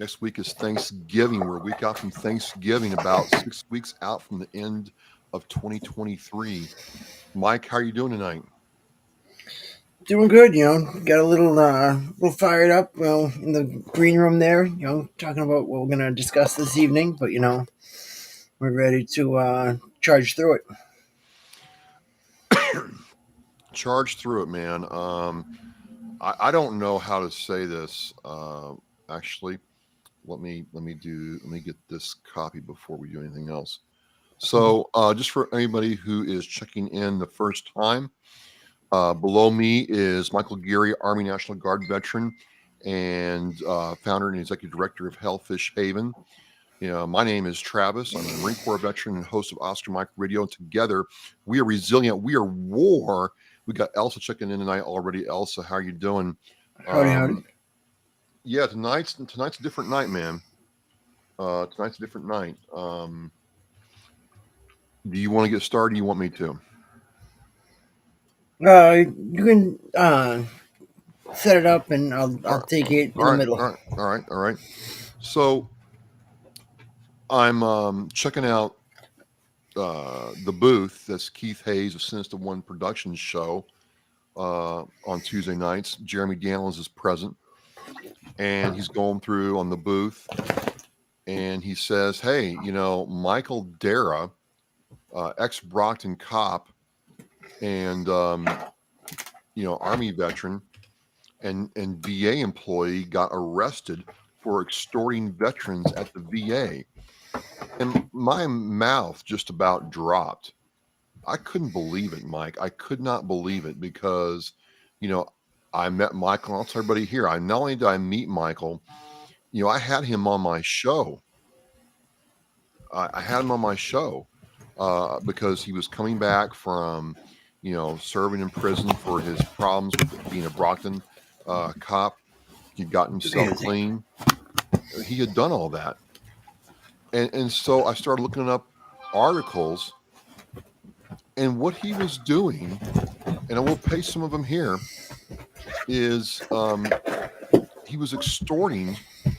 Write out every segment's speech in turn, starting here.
Next week is Thanksgiving. We're a week out from Thanksgiving, about 6 weeks out from the end of 2023. Mike, how are you doing tonight? Doing good, got a little fired up, in the green room there, talking about what we're gonna discuss this evening. But we're ready to charge through it. Charge through it, man. I don't know how to say this. Actually, let me get this copy before we do anything else. So, just for anybody who is checking in the first time, below me is Michael Geary, Army National Guard veteran and founder and executive director of Hellfish Haven. My name is Travis. I'm a Marine Corps veteran and host of Oscar Mike Radio. And together, we are resilient. We are war. We got Elsa checking in tonight already. Elsa, how are you doing? Howdy, howdy. Um, yeah, tonight's a different night, man. Tonight's a different night. Do you want to get started? Do you want me to? You can set it up, and All I'll right, take it all in the right, middle. all right, all right, all right. So I'm checking out the booth. That's Keith Hayes of Sinister One Productions show on Tuesday nights. Jeremy Daniels is present, and he's going through on the booth, and he says, "Hey, Michael Dara, ex Brockton cop, and Army veteran and VA employee, got arrested for extorting veterans at the VA." And my mouth just about dropped. I couldn't believe it, Mike. I could not believe it because, you know, I met Michael. I'll tell everybody here. I not only did I meet Michael, I had him on my show. I had him on my show because he was coming back from, serving in prison for his problems with being a Brockton cop. He got himself Amazing. clean. He had done all that, and so I started looking up articles and what he was doing, and I will paste some of them here. Is he was extorting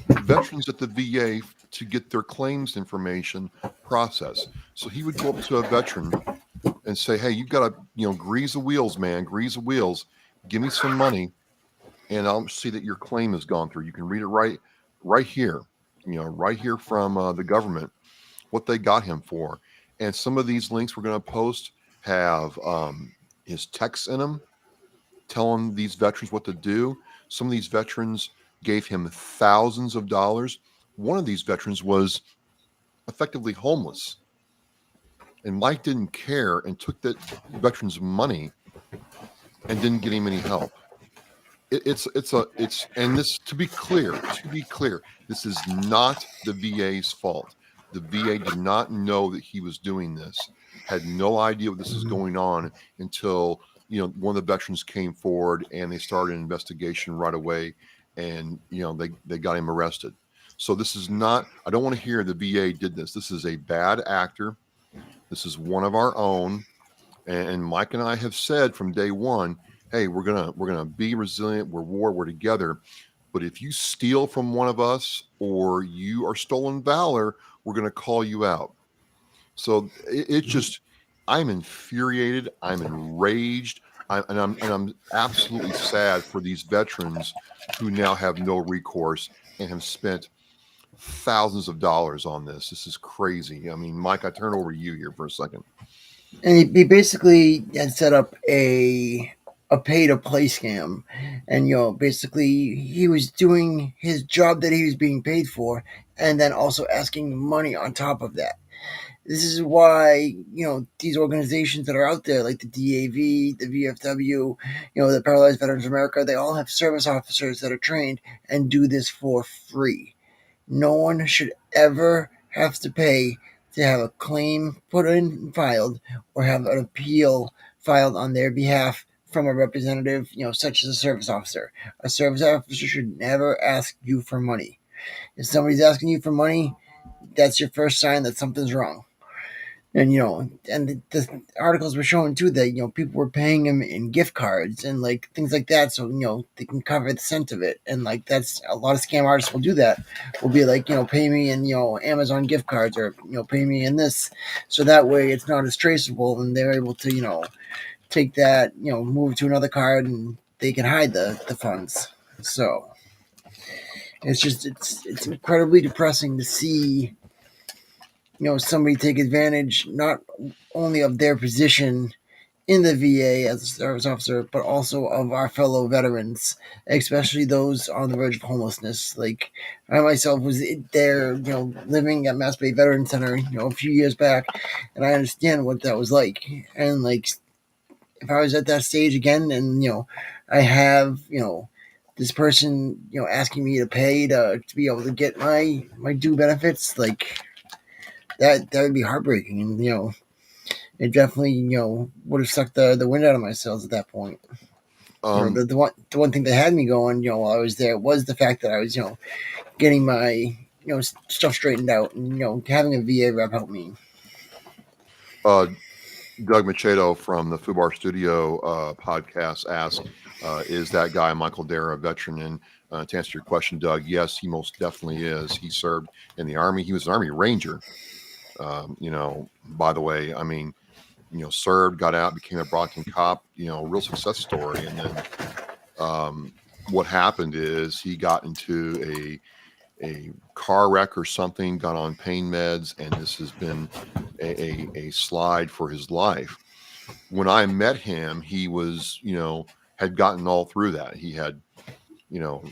veterans at the VA to get their claims information processed. So he would go up to a veteran and say, "Hey, you've got to, grease the wheels, man, grease the wheels. Give me some money, and I'll see that your claim has gone through. You can read it right here, right here from the government what they got him for." And some of these links we're going to post have his texts in them telling these veterans what to do. Some of these veterans gave him thousands of dollars. One of these veterans was effectively homeless, and Mike didn't care and took that veteran's money and didn't get him any help. It's and this to be clear, this is not the VA's fault. The VA did not know that he was doing this, had no idea what this was going on until one of the veterans came forward and they started an investigation right away, and they got him arrested. So this is not. I don't want to hear the VA did this. This is a bad actor. This is one of our own, and Mike and I have said from day one, hey, we're gonna be resilient. We're war. We're together. But if you steal from one of us or you are stolen valor, we're gonna call you out. So it's just, I'm infuriated. I'm enraged. I'm absolutely sad for these veterans who now have no recourse and have spent thousands of dollars on this. This is crazy. I mean, Mike, I turn it over to you here for a second. And he basically had set up a pay to play scam, and basically he was doing his job that he was being paid for, and then also asking money on top of that. This is why these organizations that are out there, like the DAV, the VFW, the Paralyzed Veterans of America, they all have service officers that are trained and do this for free. No one should ever have to pay to have a claim put in and filed, or have an appeal filed on their behalf from a representative, such as a service officer. A service officer should never ask you for money. If somebody's asking you for money, that's your first sign that something's wrong. And the articles were showing too that people were paying him in gift cards and like things like that, so they can cover the scent of it. And like that's a lot of scam artists will do that. Will be like pay me in Amazon gift cards, or pay me in this, so that way it's not as traceable, and they're able to take that move it to another card, and they can hide the funds. So it's incredibly depressing to see somebody take advantage not only of their position in the VA as a service officer, but also of our fellow veterans, especially those on the verge of homelessness. Like I myself was there, living at Mass Bay Veteran Center, a few years back, and I understand what that was like. And like, if I was at that stage again, and I have this person asking me to pay to be able to get my due benefits, like that would be heartbreaking. And it definitely would have sucked the wind out of my sails at that point. Um, The one thing that had me going while I was there was the fact that I was getting my stuff straightened out, and having a VA rep help me. uh, Doug Machado from the FUBAR Studio podcast asked, "Is that guy Michael Dara a veteran?" And to answer your question, Doug, yes, he most definitely is. He served in the Army. He was an Army Ranger. By the way, I mean, served, got out, became a Brockton cop. Real success story. And then what happened is he got into a car wreck or something, got on pain meds, and this has been a slide for his life. When I met him, he was, had gotten all through that. He had, you know,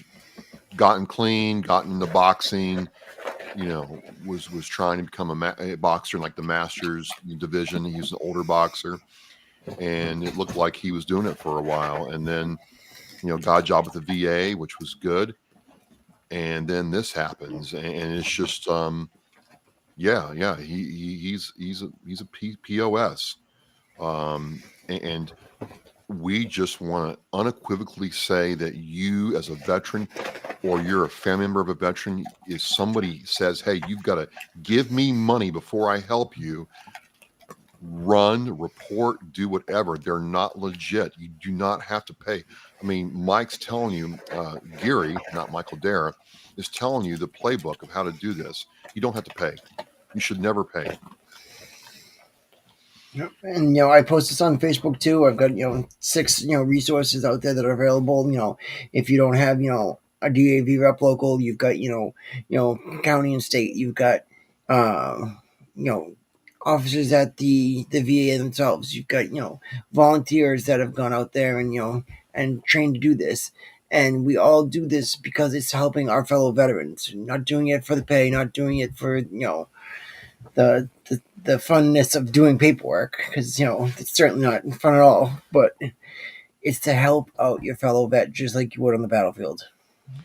gotten clean, gotten into boxing, was trying to become a boxer in like the Masters division. He was an older boxer, and it looked like he was doing it for a while. And then, got a job with the VA, which was good. And then this happens, and it's just, yeah, he's a POS, and we just want to unequivocally say that you, as a veteran, or you're a family member of a veteran, if somebody says, "Hey, you've got to give me money before I help you," run, report, do whatever. They're not legit. You do not have to pay. I mean, Mike's telling you, Geary, not Michael Dara, is telling you the playbook of how to do this. You don't have to pay. You should never pay. Yep. And I post this on Facebook too. I've got 6 resources out there that are available. If you don't have a DAV rep local, you've got county and state. You've got uh, you know officers at the VA themselves. You've got volunteers that have gone out there and and trained to do this. And we all do this because it's helping our fellow veterans. Not doing it for the pay, not doing it for the funness of doing paperwork, because it's certainly not fun at all, but it's to help out your fellow vet just like you would on the battlefield.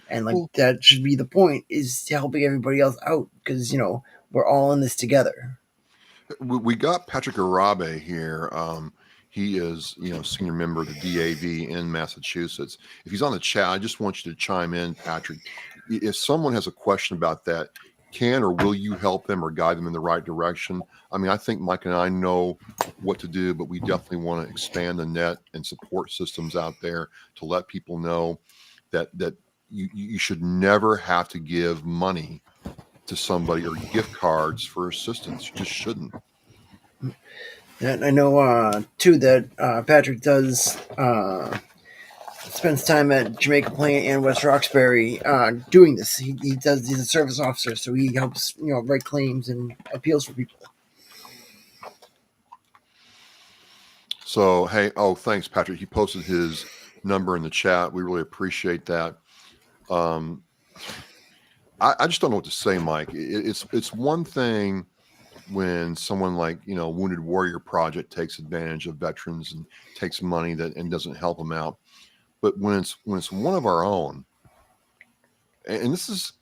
And like Well, that should be the point, is helping everybody else out, because we're all in this together. we got Patrick Arabe here. He is, senior member of the DAV in Massachusetts. If he's on the chat, I just want you to chime in, Patrick. If someone has a question about that, can or will you help them or guide them in the right direction? I mean, I think Mike and I know what to do, but we definitely want to expand the net and support systems out there to let people know that you should never have to give money to somebody or gift cards for assistance. You just shouldn't. And I know too that Patrick does spends time at Jamaica Plain and West Roxbury doing this. He does. He's a service officer, so he helps write claims and appeals for people. So, hey, oh, thanks, Patrick. He posted his number in the chat. We really appreciate that. Um, I just don't know what to say, Mike. It's one thing when someone like Wounded Warrior Project takes advantage of veterans and takes money that and doesn't help them out, but when it's one of our own, and this is,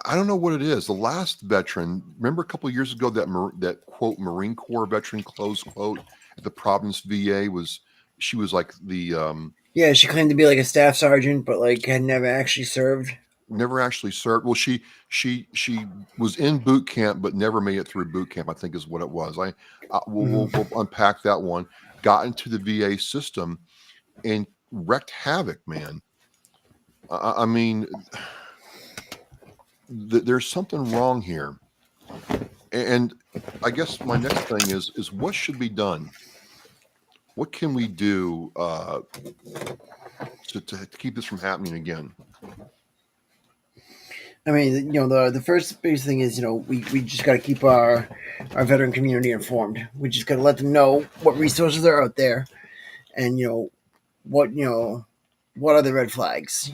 I don't know what it is. The last veteran, remember a couple of years ago, that quote Marine Corps veteran, close quote, at the Providence VA, she was like the Yeah, she claimed to be like a staff sergeant, but like had never actually served. never actually served. Well, she was in boot camp, but never made it through boot camp, I think is what it was. We'll unpack that one. Got into the VA system and wreaked havoc, man. I mean, there's something wrong here. And I guess my next thing is what should be done? What can we do to keep this from happening again? I mean, the first biggest thing is, we just got to keep our veteran community informed. We just got to let them know what resources are out there, and what what are the red flags.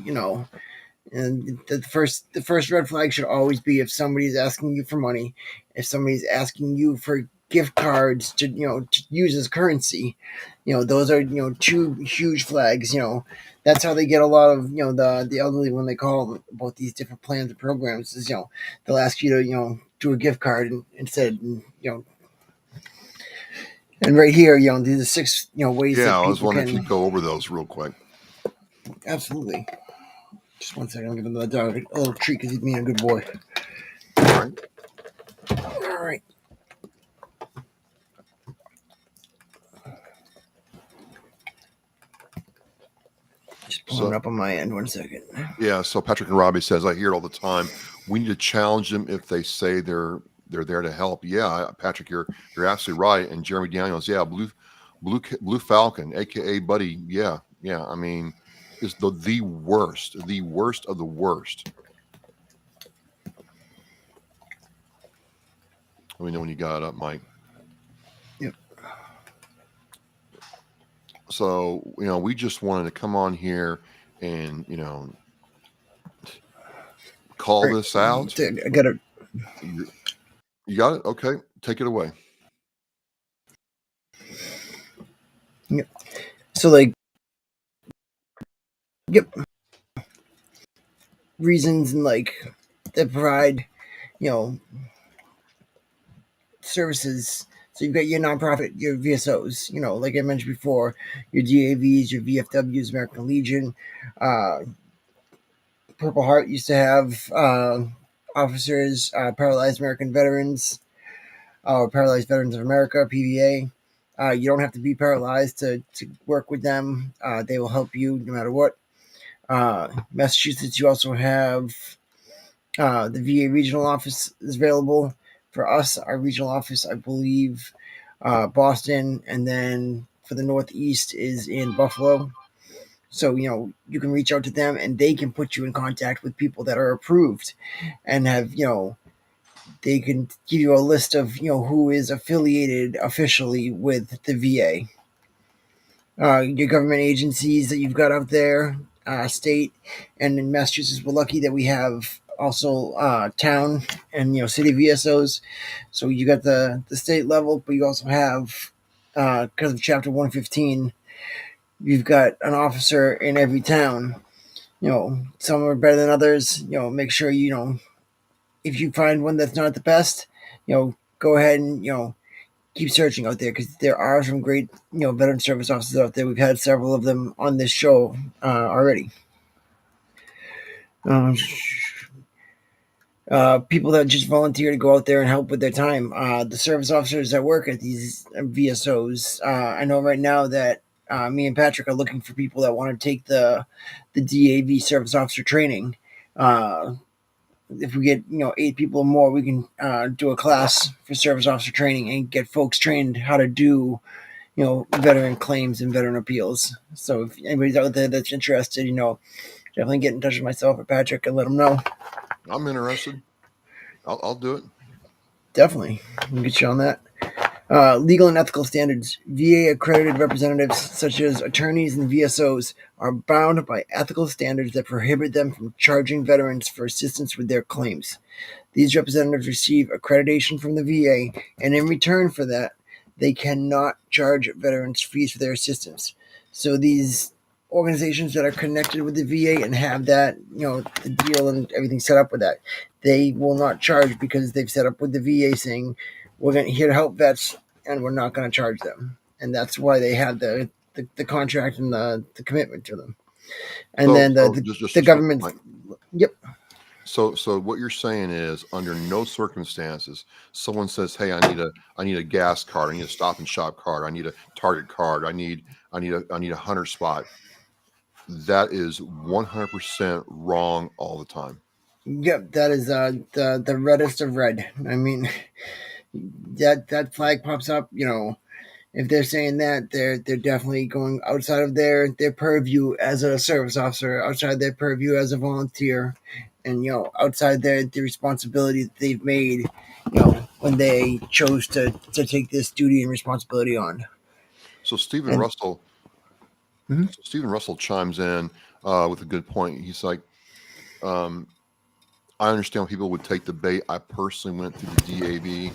And the first red flag should always be if somebody's asking you for money, if somebody's asking you for gift cards to use as currency. Those are two huge flags. That's how they get a lot of the elderly when they call about these different plans and programs. Is they'll ask you to do a gift card instead. And right here, these are six ways Yeah, that I was people wondering if can you'd go over those real quick. absolutely. Just one second, I'll give the dog a little treat because he's being a good boy. All right. All right. Just pulling it up on my end. 1 second. Yeah. So Patrick and Robbie says, I hear it all the time. We need to challenge them if they say they're there to help. Yeah, Patrick, you're absolutely right. And Jeremy Daniels, yeah, Blue Falcon, aka Buddy. Yeah. I mean, is the worst of the worst. Let me know when you got it up, Mike. Yep. So, we just wanted to come on here and, call this out. I got it. You got it? Okay. Take it away. Yep. So, like, yep. Reasons and, like, that provide, services. So you've got your nonprofit, your VSOs, like I mentioned before, your DAVs, your VFWs, American Legion, Purple Heart used to have officers, Paralyzed American Veterans, or Paralyzed Veterans of America, PVA. You don't have to be paralyzed to work with them. They will help you no matter what. Massachusetts, you also have the VA regional office is available. For us, our regional office, I believe, Boston, and then for the Northeast is in Buffalo. So, you can reach out to them and they can put you in contact with people that are approved and have, they can give you a list of, who is affiliated officially with the VA. Your government agencies that you've got out there, state, and in Massachusetts, we're lucky that we have also town and city VSOs. So you got the state level, but you also have because of Chapter 115, you've got an officer in every town. Some are better than others. Make sure if you find one that's not the best, go ahead and keep searching out there because there are some great veteran service officers out there. We've had several of them on this show already. People that just volunteer to go out there and help with their time. The service officers that work at these VSOs. I know right now that me and Patrick are looking for people that want to take the DAV service officer training. If we get 8 people or more, we can do a class for service officer training and get folks trained how to do veteran claims and veteran appeals. So if anybody's out there that's interested, definitely get in touch with myself or Patrick and let them know. I'm interested. I'll do it. Definitely, we'll get you on that. Legal and ethical standards. VA accredited representatives, such as attorneys and VSOs, are bound by ethical standards that prohibit them from charging veterans for assistance with their claims. These representatives receive accreditation from the VA, and in return for that, they cannot charge veterans fees for their assistance. So these organizations that are connected with the VA and have that, the deal and everything set up with that, they will not charge because they've set up with the VA saying, we're going to here to help vets and we're not going to charge them. And that's why they have the contract and the commitment to them. And So- then so the government. Yep. So what you're saying is, under no circumstances, someone says, "Hey, I need a gas card. I need a Stop and Shop card. I need a Target card. I need a hunter spot." That is 100% wrong all the time. Yep, that is the reddest of red. I mean, that flag pops up. If they're saying that, they're definitely going outside of their purview as a service officer, outside their purview as a volunteer, and outside the responsibility that they've made, when they chose to take this duty and responsibility on. So Stephen And Russell, Mhm. so Stephen Russell chimes in with a good point. He's like, um, "I understand why people would take the bait. I personally went through the DAV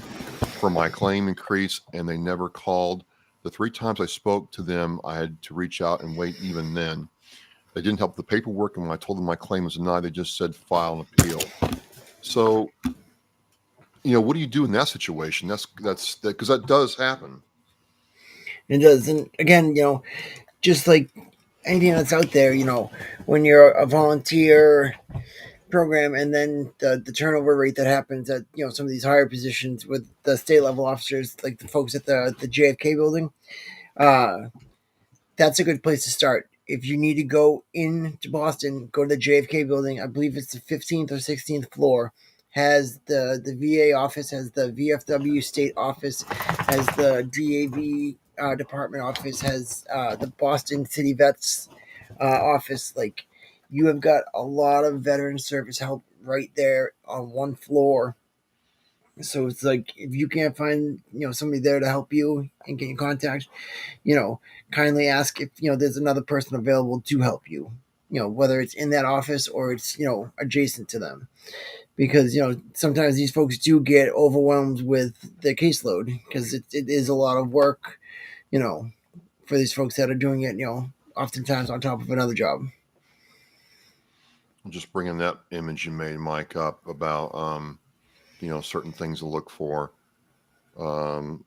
for my claim increase, and they never called. The three times I spoke to them, I had to reach out and wait. Even then, they didn't help the paperwork, and when I told them my claim was denied, they just said file an appeal." So, what do you do in that situation? That's that because that does happen. it does, and again, just like anything that's out there, when you're a volunteer program, and then the turnover rate that happens at some of these higher positions with the state level officers, like the folks at the JFK building. uh that's a good place to start. If you need to go into Boston, go to the JFK building. I believe it's the 15th or 16th floor. Has the VA office, has the VFW state office, has the DAV department office, has the Boston City Vets office. Like, you have got a lot of veteran service help right there on one floor. So it's like, if you can't find somebody there to help you and get in contact, you know, kindly ask if there's another person available to help you. Whether it's in that office or it's adjacent to them, because sometimes these folks do get overwhelmed with the caseload, because it is a lot of work, you know, for these folks that are doing it, oftentimes on top of another job. Just bringing that image you made, Mike, up about certain things to look for. Um,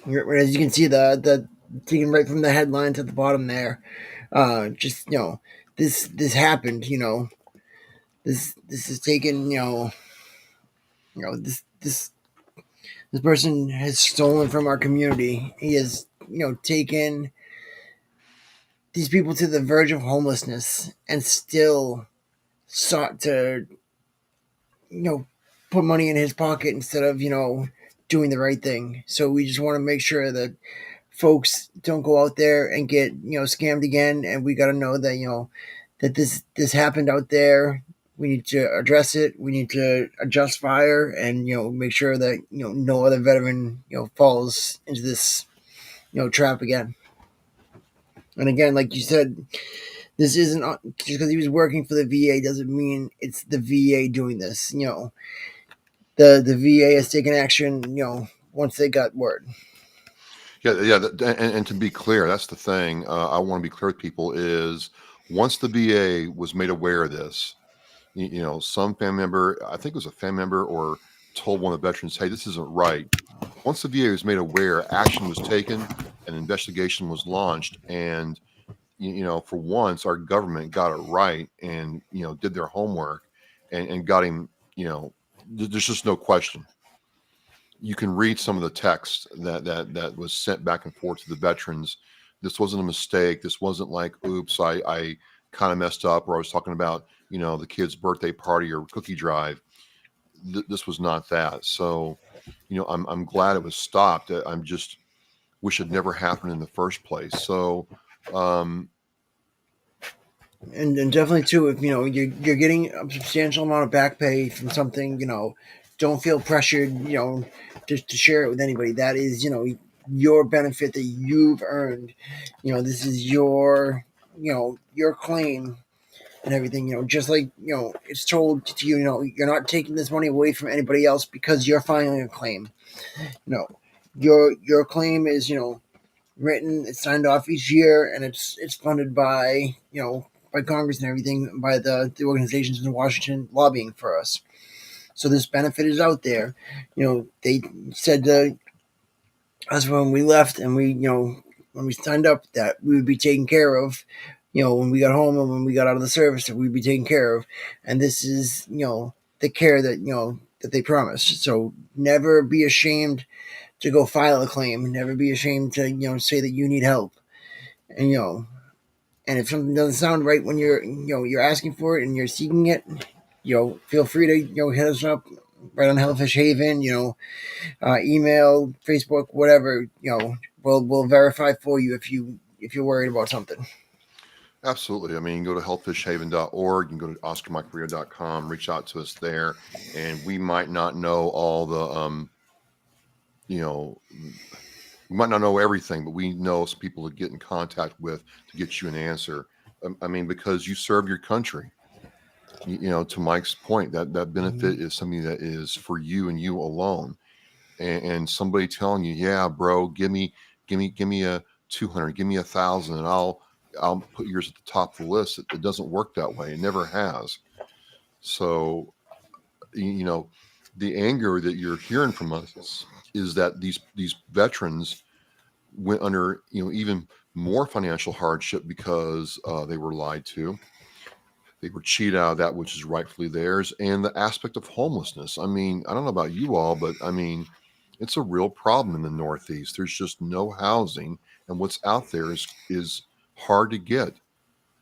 As you can see, the taken right from the headlines at the bottom there, just this happened. This is taken. This person has stolen from our community. He has, taken these people to the verge of homelessness and still sought to, you know, put money in his pocket instead of, doing the right thing. So we just want to make sure that folks don't go out there and get, scammed again. And we got to know that, that this happened out there. We need to address it. We need to adjust fire, and make sure that no other veteran falls into this trap again. And again, like you said, this isn't just because he was working for the VA doesn't mean it's the VA doing this. The VA has taken action. Once they got word. yeah, yeah, and to be clear, that's the thing. I want to be clear with people is once the VA was made aware of this, some family member, I think it was a family member, or told one of the veterans, "Hey, this isn't right." Once the VA was made aware, action was taken, an investigation was launched, and for once, our government got it right and did their homework and got him. There's just no question. You can read some of the text that was sent back and forth to the veterans. This wasn't a mistake. This wasn't like, oops, I kind of messed up, or I was talking about the kid's birthday party or cookie drive. This was not that. So I'm glad it was stopped. I'm just wish it never happened in the first place. So um, And definitely too, if you're getting a substantial amount of back pay from something, don't feel pressured, to share it with anybody. That is, your benefit that you've earned. This is your claim and everything. Just like it's told to you, you're not taking this money away from anybody else because you're filing a claim. You know, your claim is written, it's signed off each year, and it's funded by by Congress and everything, by the organizations in Washington lobbying for us. So this benefit is out there. They said to us when we left, and we when we signed up, that we would be taken care of when we got home and when we got out of the service that we'd be taken care of. And this is, the care that, that they promised. So never be ashamed to go file a claim. Never be ashamed to, say that you need help. And, and if something doesn't sound right when you're asking for it and you're seeking it, feel free to, hit us up right on Hellfish Haven, email, Facebook, whatever, we'll verify for you if you're worried about something. Absolutely. I mean, you can go to hellfishhaven.org, you can go to oscarmycareer.com, reach out to us there, and we might not know all the, you know, we might not know everything, but we know some people to get in contact with to get you an answer. I mean, because you serve your country. To Mike's point, that Mhm. benefit is something that is for you and you alone. And somebody telling you, yeah, bro, give me a 200, give me 1,000, and I'll put yours at the top of the list. It doesn't work that way. It never has. So, you know, the anger that you're hearing from us is that these veterans went under, even more financial hardship because they were lied to. They were cheated out of that which is rightfully theirs, and the aspect of homelessness. I mean, I don't know about you all, but I mean, it's a real problem in the Northeast. There's just no housing, and what's out there is hard to get.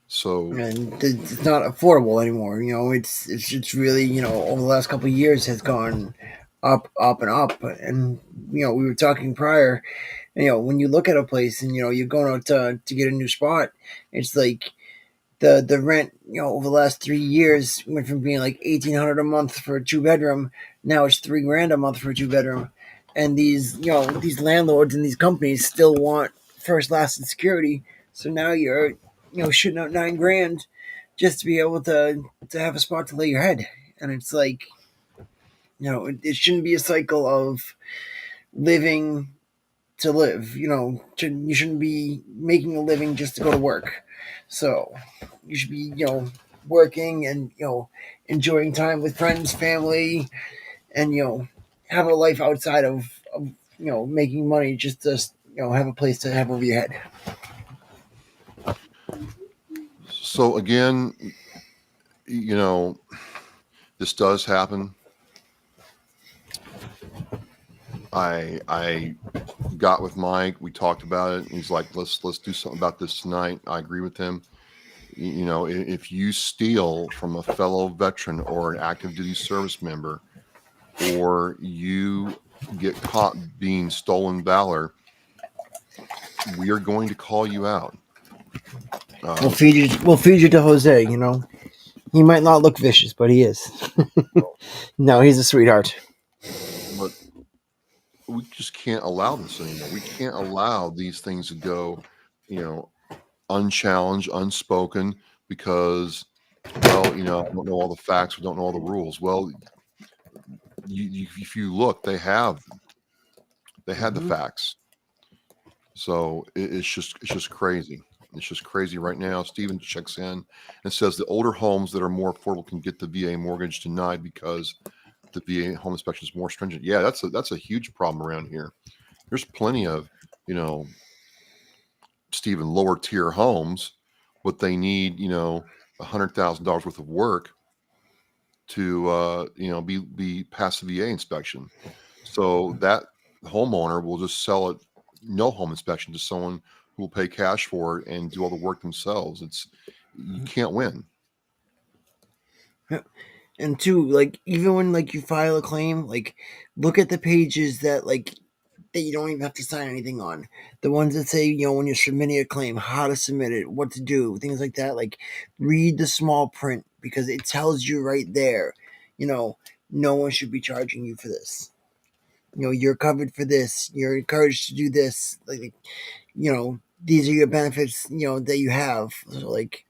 So, And it's not affordable anymore. It's really, over the last couple of years has gone up, up, and up. And we were talking prior. When you look at a place and you're going out to get a new spot, it's like the rent, over the last 3 years went from being like 1,800 a month for a 2 bedroom. Now it's 3 grand a month for a 2 bedroom. And these landlords and these companies still want first, last, and security. So now you're, shooting out 9 grand just to be able to have a spot to lay your head. And it's like, it shouldn't be a cycle of living to live. You shouldn't be making a living just to go to work. So you should be, working and enjoying time with friends, family, and have a life outside of making money just to have a place to have over your head. so again, you know, this does happen. I got with Mike. We talked about it. He's like, let's do something about this tonight. I agree with him. If you steal from a fellow veteran or an active duty service member, or you get caught being stolen valor, we are going to call you out. We'll Um, feed you. We'll feed you to Jose. He might not look vicious, but he is. No, he's a sweetheart. but we just can't allow this anymore. We can't allow these things to go, you know, unchallenged, unspoken, because, well, I don't know all the facts, we don't know all the rules. Well, if you look, they had the Mm-hmm. facts. So it's just crazy. It's just crazy right now. Steven checks in and says the older homes that are more affordable can get the VA mortgage denied because the VA home inspection is more stringent. Yeah, that's a huge problem around here. There's plenty of, you know, Steven, lower tier homes, but they need, $100,000 worth of work to be past the VA inspection. So that homeowner will just sell it, no home inspection, to someone who will pay cash for it and do all the work themselves. You can't win. And two, like even when like you file a claim, like look at the pages that you don't even have to sign anything on. The ones that say, when you're submitting a claim, how to submit it, what to do, things like that. Like, read the small print because it tells you right there, you know, no one should be charging you for this. You're covered for this. You're encouraged to do this. Like, these are your benefits, that you have. So, like,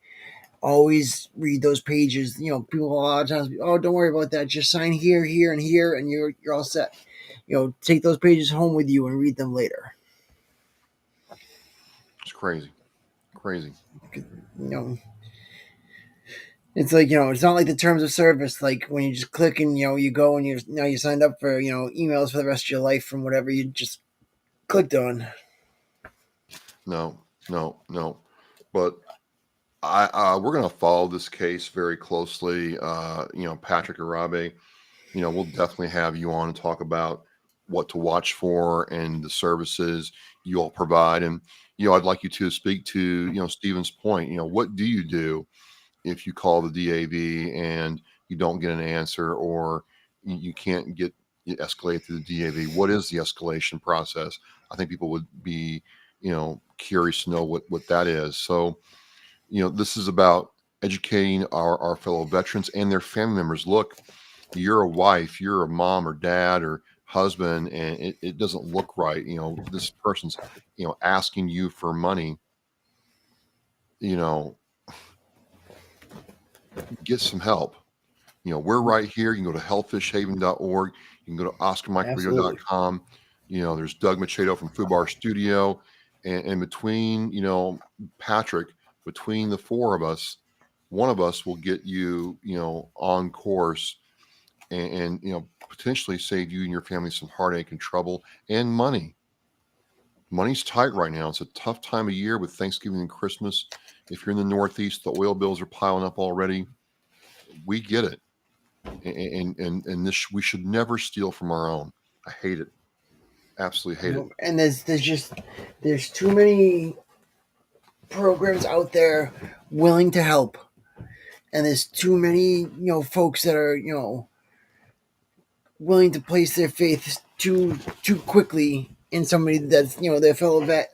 always read those pages. People a lot of times, oh, don't worry about that. Just sign here, here, and here, and you're all set. Take those pages home with you and read them later. It's crazy, crazy. You know, it's like it's not like the terms of service. Like when you just click and you go and you now you signed up for emails for the rest of your life from whatever you just clicked on. No, no, no. But We're going to follow this case very closely. Patrick Arabe, we'll definitely have you on and talk about what to watch for and the services you all provide. And, I'd like you to speak to, Stephen's point. What do you do if you call the DAV and you don't get an answer, or you can't get it escalated to the DAV? What is the escalation process? I think people would be, curious to know what that is. So, this is about educating our fellow veterans and their family members. Look, you're a wife, you're a mom or dad or husband, and it doesn't look right. This person's, asking you for money, you know, get some help. We're right here. You can go to hellfishhaven.org. You can go to Absolutely. oscarmicroradio.com. There's Doug Machado from Fubar Studio. And between, Patrick, between the four of us, one of us will get you, on course and potentially save you and your family some heartache and trouble and money. Money's tight right now. It's a tough time of year with Thanksgiving and Christmas. If you're in the Northeast, the oil bills are piling up already. We get it. And this, we should never steal from our own. I hate it. Absolutely hate it. And there's too many programs out there willing to help, and there's too many folks that are willing to place their faith too quickly in somebody that's their fellow vet,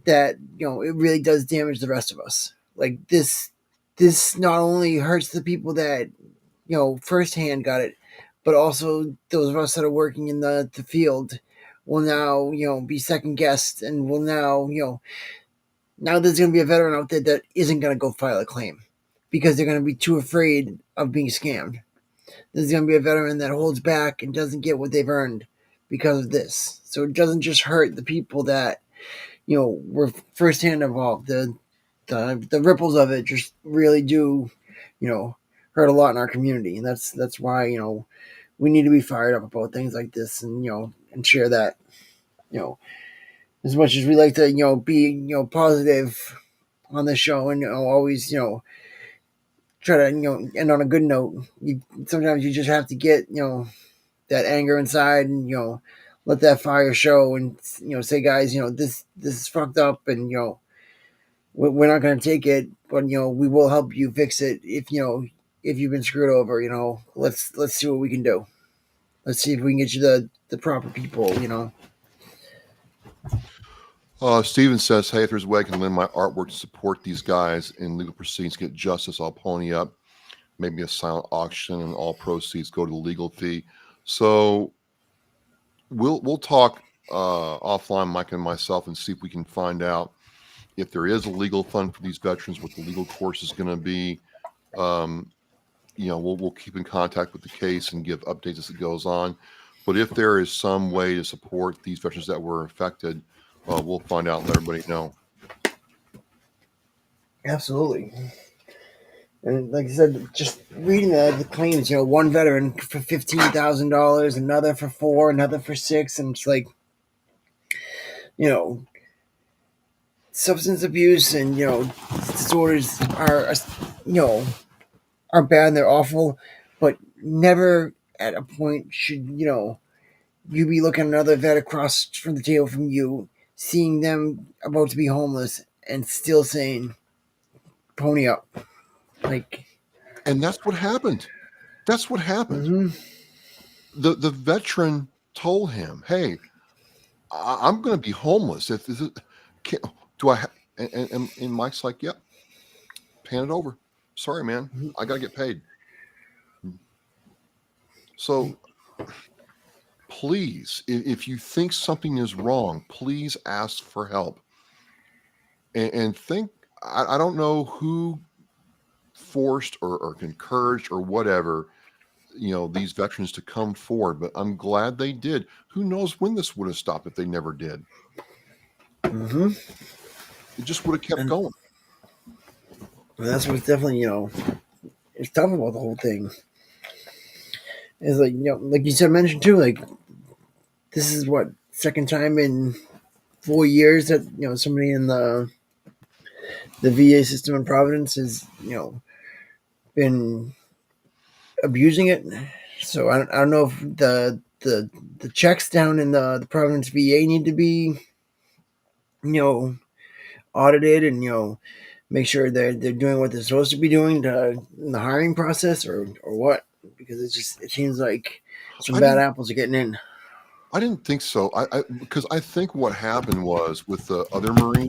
that it really does damage the rest of us. Like this not only hurts the people that firsthand got it, but also those of us that are working in the field will now be second guessed, and will now there's going to be a veteran out there that isn't going to go file a claim because they're going to be too afraid of being scammed. There's going to be a veteran that holds back and doesn't get what they've earned because of this. So it doesn't just hurt the people that were firsthand involved. The ripples of it just really do hurt a lot in our community, and that's why we need to be fired up about things like this, and and share that as much as we like to be positive on the show, and always try to end on a good note. Sometimes you just have to get that anger inside, and let that fire show, and say, guys, this is fucked up, and we're not going to take it, but we will help you fix it if if you've been screwed over. Let's see what we can do. Let's see if we can get you the proper people. Steven says, hey, if there's a way I can lend my artwork to support these guys in legal proceedings, get justice, I'll pony up. Maybe a silent auction and all proceeds go to the legal fee. So we'll talk offline, Mike and myself, and see if we can find out if there is a legal fund for these veterans, what the legal course is going to be. We'll keep in contact with the case and give updates as it goes on. But if there is some way to support these veterans that were affected, we'll find out and let everybody know. Absolutely. And like I said, just reading the claims, one veteran for $15,000, another for $4, another for $6, and it's like, you know, substance abuse and disorders are are bad and they're awful, but never at a point should you be looking at another vet across from the table from you, seeing them about to be homeless, and still saying, "Pony up." Like, And that's what happened. That's what happened. mm-hmm. The veteran told him, "Hey, I'm going to be homeless. If this is, can, do I?" And Mike's like, "Yep, pan it over. Sorry, man, I got to get paid." So please, if you think something is wrong, please ask for help. And think, I don't know who forced or encouraged or whatever, these veterans to come forward, but I'm glad they did. Who knows when this would have stopped if they never did? Mm-hmm. It just would have kept And going. that's what's definitely it's tough about the whole thing. It's like like you said, mentioned too. Like, this is what, second time in 4 years that somebody in the VA system in Providence has been abusing it. So I don't know if the checks down in the Providence VA need to be you know audited and make sure they're doing what they're supposed to be doing in the hiring process or what, because it seems like some I bad didn't apples are getting in. I didn't think so. Because I think what happened was with the other Marine,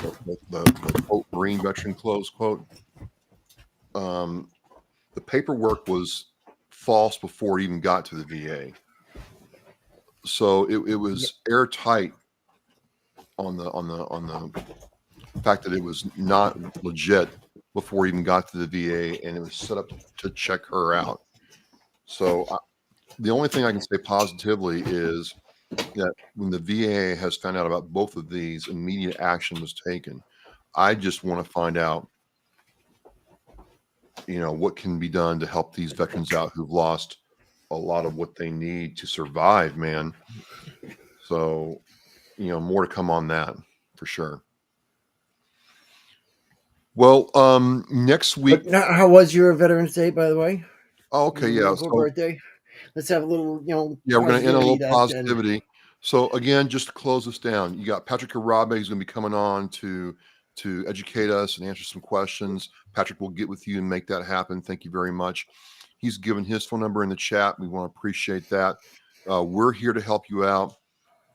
the quote Marine veteran close quote, um, the paperwork was false before it even got to the VA. So it Yeah. was airtight on the fact that it was not legit before it even got to the VA, and it was set up to check her out. So the only thing I can say positively is that when the VA has found out about both of these, immediate action was taken. I just want to find out, what can be done to help these veterans out who've lost a lot of what they need to survive, man. So, more to come on that for sure. Well, next But week. how was your Veterans Day, by the way? Oh, okay, Your yeah. Marine Corps So, birthday. Let's have a little yeah, we're going to end on a positivity little that then. positivity. So again, just to close this down, you got Patrick Arabe who's going to be coming on to educate us and answer some questions. Patrick will get with you and make that happen. Thank you very much. He's given his phone number in the chat. We want to appreciate that. We're here to help you out.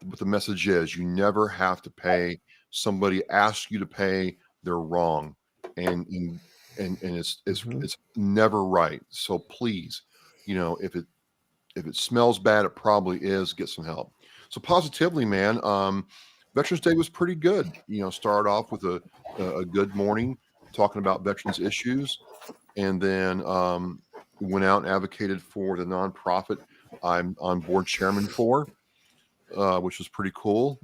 But the message is, you never have to pay. Somebody asks you to pay, they're wrong, and Mhm. it's never right. So please, if it smells bad, it probably is. Get some help. So positively, man. Veterans Day was pretty good. Started off with a good morning talking about veterans issues, and then went out and advocated for the nonprofit I'm on board chairman for, which was pretty cool.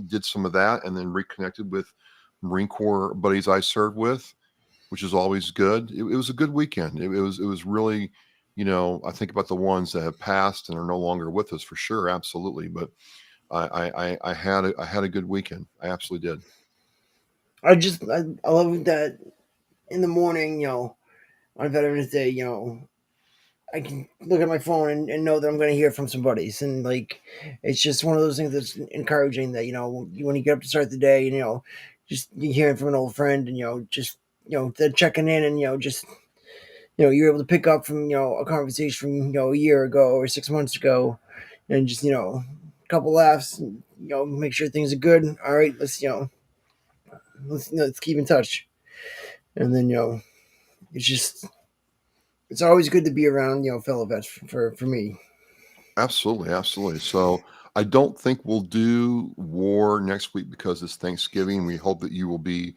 Did some of that, and then reconnected with Marine Corps buddies I served with, which is always good. It was a good weekend. It was really, I think about the ones that have passed and are no longer with us for sure, absolutely. But I had a good weekend. I absolutely did. I love that in the morning, on Veterans Day, I can look at my phone and know that I'm going to hear from some buddies, and like, it's just one of those things that's encouraging. That when you get up to start the day, just you hearing from an old friend, and just they're checking in, and just you're able to pick up from a conversation from a year ago or 6 months ago, and just a couple laughs, and, make sure things are good. All right, let's keep in touch, and then it's just it's always good to be around fellow vets for me. Absolutely, absolutely. So I don't think we'll do war next week because it's Thanksgiving. We hope that you will be,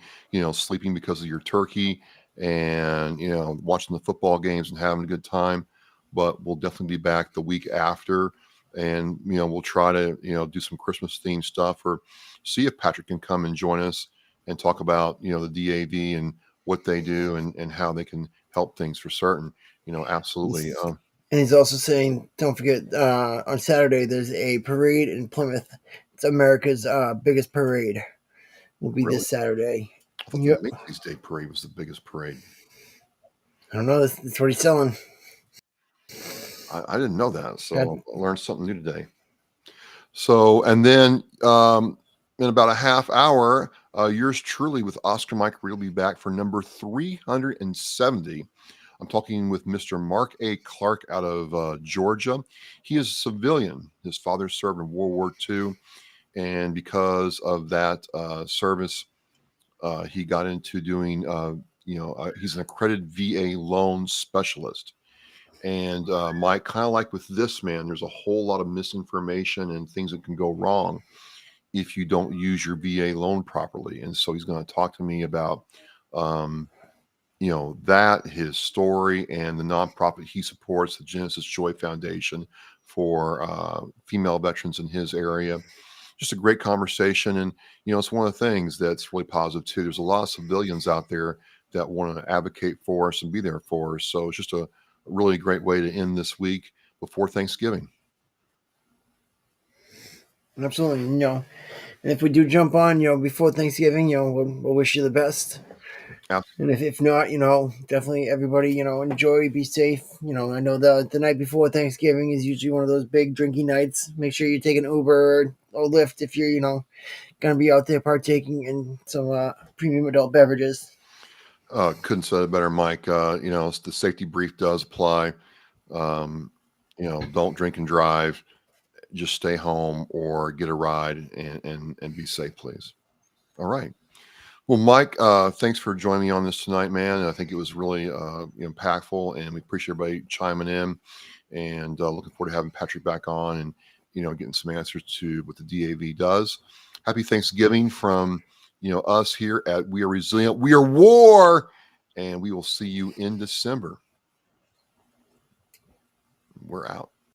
sleeping because of your turkey and, watching the football games and having a good time. But we'll definitely be back the week after. And, we'll try to, do some Christmas themed stuff or see if Patrick can come and join us and talk about, the DAV and what they do and how they can help things for certain. Absolutely. And he's also saying, don't forget, on Saturday there's a parade in Plymouth. It's America's biggest parade. Will be Really? this Saturday. I thought the Yep. Macy's Day Parade was the biggest parade. I don't know. That's what he's selling. I didn't know that, Got, so I learned something new today. So, and then in about a half hour, yours truly with Oscar Mike will be back for number 370. I'm talking with Mr. Mark A. Clark out of Georgia. He is a civilian. His father served in World War II, and because of that service, he got into doing, he's an accredited VA loan specialist. And Mike, kind of like with this man, there's a whole lot of misinformation and things that can go wrong if you don't use your VA loan properly. And so he's going to talk to me about, um, that, his story, and the nonprofit he supports, the Genesis Joy Foundation for female veterans in his area. Just a great conversation. And, it's one of the things that's really positive too. There's a lot of civilians out there that want to advocate for us and be there for us. So it's just a really great way to end this week before Thanksgiving. absolutely. And if we do jump on, before Thanksgiving, we'll wish you the best. And if not, definitely everybody, enjoy, be safe. I know the night before Thanksgiving is usually one of those big drinking nights. Make sure you take an Uber or Lyft if you're, going to be out there partaking in some premium adult beverages. Couldn't say it better, Mike. The safety brief does apply. Um, don't drink and drive. Just stay home or get a ride and be safe, please. All right. Well, Mike, thanks for joining me on this tonight, man. I think it was really impactful, and we appreciate everybody chiming in. And looking forward to having Patrick back on and getting some answers to what the DAV does. Happy Thanksgiving from us here at We Are Resilient. We are WAR, and we will see you in December. We're out.